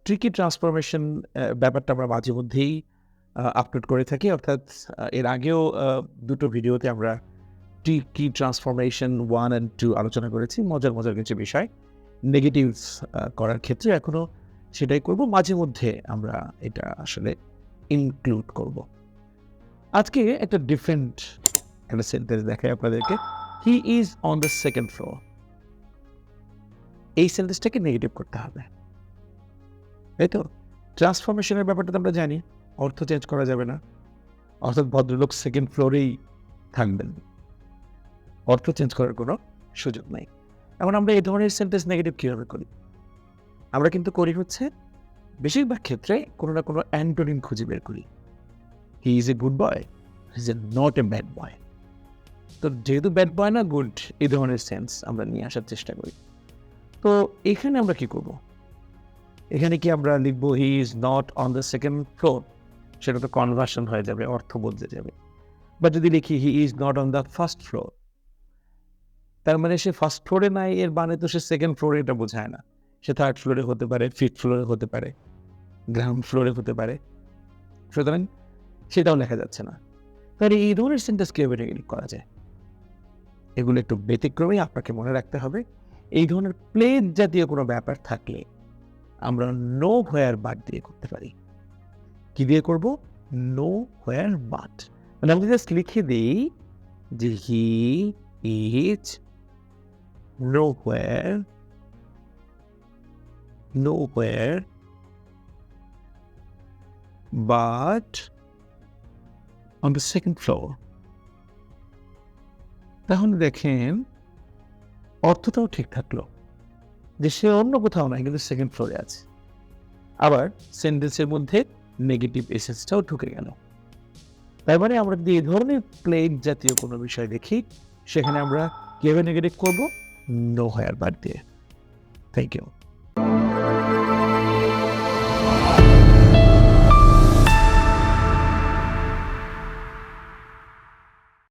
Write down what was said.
Tricky transformation ব্যাপারটা আমরা মাঝে মধ্যেই আপলোড করে থাকি। অর্থাৎ এর আগেও ২ টো ভিডিওতে আমরা ট্রিকি ট্রান্সফরমেশন 1 and 2 আলোচনা করেছি। মজার কিছু বিষয়। নেগেটিভস করার ক্ষেত্রে এখনো সেটাই করব। মাঝে মধ্যে আমরা এটা আসলে ইনক্লুড করব। আজকে একটা ডিফারেন্ট একটা সেন্টেন্স দেখাই আপনাদেরকে। He is on the 2nd floor. এই সেন্টেন্সটাকে নেগেটিভ করতে হবে। তাই তো? ট্রান্সফরমেশনের ব্যাপারটা তো আমরা জানি। অর্থ চেঞ্জ করা যাবে না। অর্থাৎ ভদ্রলোক 2nd ফ্লোরেই থাকবেন। অর্থ চেঞ্জ করার কোনো সুযোগ নাই। এখন আমরা এই ধরনের সেন্টেন্স নেগেটিভ কিভাবে করি? আমরা কিন্তু করি হচ্ছে বেশিরভাগ ক্ষেত্রে কোনো না কোনো অ্যান্টোনিম খুঁজে বের করি। He is a good boy, he is not a bad boy. তো যেহেতু ব্যাড বয় না গুড, এই ধরনের সেন্স আমরা নিয়ে আসার চেষ্টা করি। তো এখানে আমরা কি করব? এখানে কি আমরা লিখব he is not on the 2nd floor? সেটা তো কনভার্সন হয়ে যাবে, অর্থ বদলে যাবে। বা যদি লিখি he is not on the 1st floor, তার মানে সে 1st ফ্লোরে নাই, এর মানে তো সে 2nd ফ্লোরে, এটা বোঝায় না। সে 3rd ফ্লোরে হতে পারে, 5th ফ্লোরে হতে পারে, গ্রাউন্ড ফ্লোরে হতে পারে। সুতরাং সেটাও লেখা যাচ্ছে না। তাহলে এই ধরনের সেন্টেন্স কিভাবে নেগেটিভ করা যায়? এগুলো একটু ব্যতিক্রমী, আপনাকে মনে রাখতে হবে। এই ধরনের প্লেস জাতীয় কোনো ব্যাপার থাকলে আমরা নো হোয়ার বাট দিয়ে করতে পারি। কি দিয়ে করব? Nowhere but. মানে আমি জাস্ট লিখে দেই যে he is nowhere but on the 2nd floor. তাহলে দেখেন অর্থটাও ঠিক থাকলো যে সে অন্য কোথাও নাই, কিন্তু 2nd ফ্লোরে আছে। আবার সেন্টেন্সের মধ্যে নেগেটিভ এসেন্সটাও ঢুকে গেল। তার মানে আমরা যদি এই ধরনের প্লেগ জাতীয় কোনো বিষয় দেখি, সেখানে আমরা কিভাবে নেগেটিভ করব? নো হোয়ার বাট দিয়ে। Thank you.